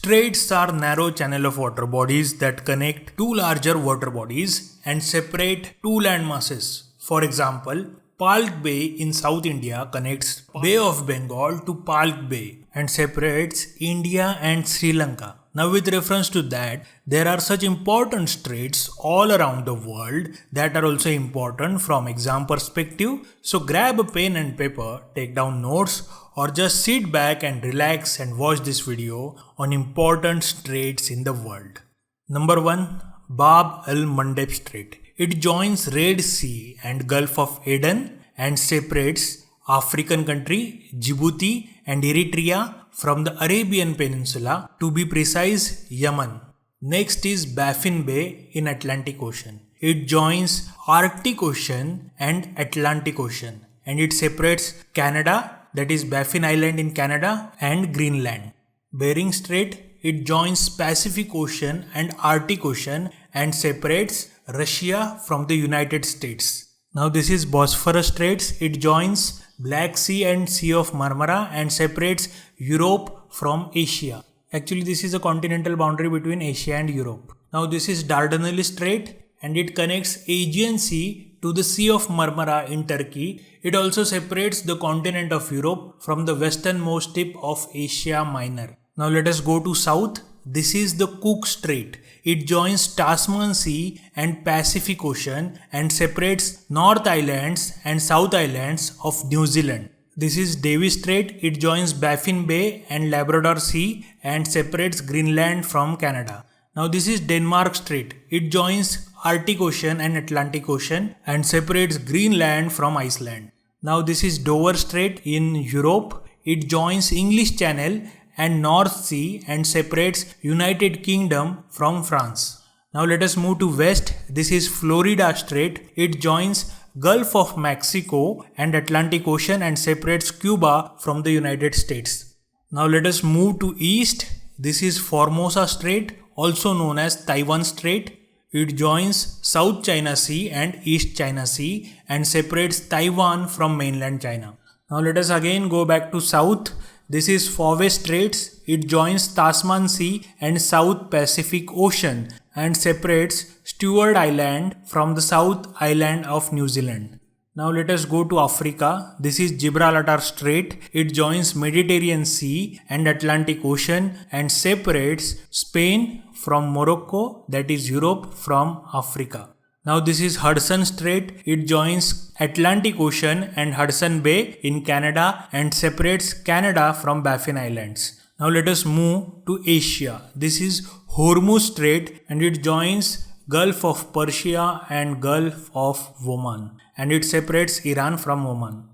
Straits are narrow channel of water bodies that connect two larger water bodies and separate two land masses. For example, Palk Bay in South India connects Bay of Bengal to Palk Bay and separates India and Sri Lanka. Now with reference to that, there are such important straits all around the world that are also important from exam perspective. So grab a pen and paper, take down notes, or just sit back and relax and watch this video on important straits in the world. Number 1. Bab el-Mandeb Strait. It joins Red Sea and Gulf of Aden and separates African country Djibouti and Eritrea from the Arabian Peninsula, to be precise, Yemen. Next is Baffin Bay in Atlantic Ocean. It joins Arctic Ocean and Atlantic Ocean and it separates Canada, that is Baffin Island in Canada, and Greenland. Bering Strait, it joins Pacific Ocean and Arctic Ocean and separates Russia from the United States. Now this is Bosphorus Straits. It joins Black Sea and Sea of Marmara and separates Europe from Asia. Actually this is a continental boundary between Asia and Europe. Now this is Dardanelles Strait and it connects Aegean Sea to the Sea of Marmara in Turkey. It also separates the continent of Europe from the westernmost tip of Asia Minor. Now let us go to south. This is the Cook Strait. It joins Tasman Sea and Pacific Ocean and separates North Islands and South Islands of New Zealand. This is Davis Strait. It joins Baffin Bay and Labrador Sea and separates Greenland from Canada. Now this is Denmark Strait. It joins Arctic Ocean and Atlantic Ocean and separates Greenland from Iceland. Now this is Dover Strait in Europe. It joins English Channel and North Sea and separates United Kingdom from France. Now let us move to west. This is Florida Strait. It joins Gulf of Mexico and Atlantic Ocean and separates Cuba from the United States. Now let us move to east. This is Formosa Strait, also known as Taiwan Strait. It joins South China Sea and East China Sea and separates Taiwan from mainland China. Now let us again go back to south. This is Fowey Straits. It joins Tasman Sea and South Pacific Ocean and separates Stewart Island from the South Island of New Zealand. Now let us go to Africa. This is Gibraltar Strait. It joins Mediterranean Sea and Atlantic Ocean and separates Spain from Morocco, that is Europe, from Africa. Now this is Hudson Strait. It joins Atlantic Ocean and Hudson Bay in Canada and separates Canada from Baffin Islands. Now let us move to Asia. This is Hormuz Strait and it joins Gulf of Persia and Gulf of Oman and it separates Iran from Oman.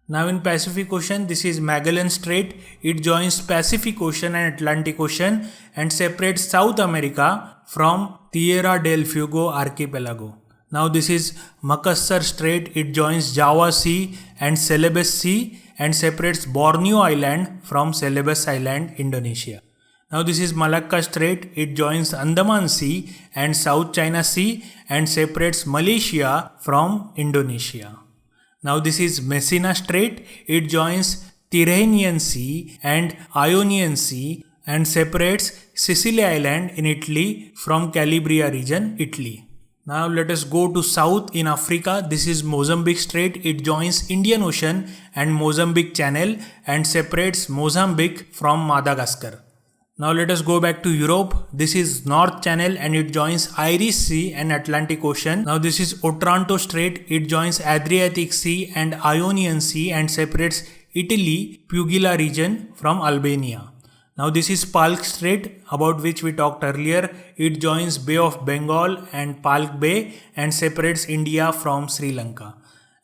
Now in Pacific Ocean, this is Magellan Strait. It joins Pacific Ocean and Atlantic Ocean and separates South America from Tierra del Fuego archipelago. Now this is Makassar Strait. It joins Java Sea and Celebes Sea and separates Borneo Island from Celebes Island, Indonesia. Now this is Malacca Strait. It joins Andaman Sea and South China Sea and separates Malaysia from Indonesia. Now this is Messina Strait. It joins Tyrrhenian Sea and Ionian Sea and separates Sicily Island in Italy from Calabria region, Italy. Now let us go to south in Africa. This is Mozambique Strait. It joins Indian Ocean and Mozambique Channel and separates Mozambique from Madagascar. Now let us go back to Europe. This is North Channel and it joins Irish Sea and Atlantic Ocean. Now this is Otranto Strait. It joins Adriatic Sea and Ionian Sea and separates Italy, Puglia region from Albania. Now this is Palk Strait, about which we talked earlier. It joins Bay of Bengal and Palk Bay and separates India from Sri Lanka.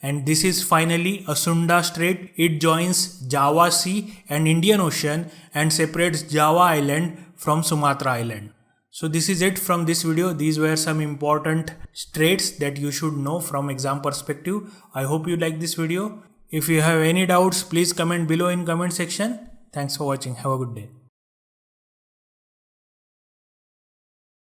And this is finally Asunda Strait. It joins Java Sea and Indian Ocean and separates Java Island from Sumatra Island. So this is it from this video. These were some important straits that you should know from exam perspective. I hope you like this video. If you have any doubts, please comment below in comment section. Thanks for watching. Have a good day.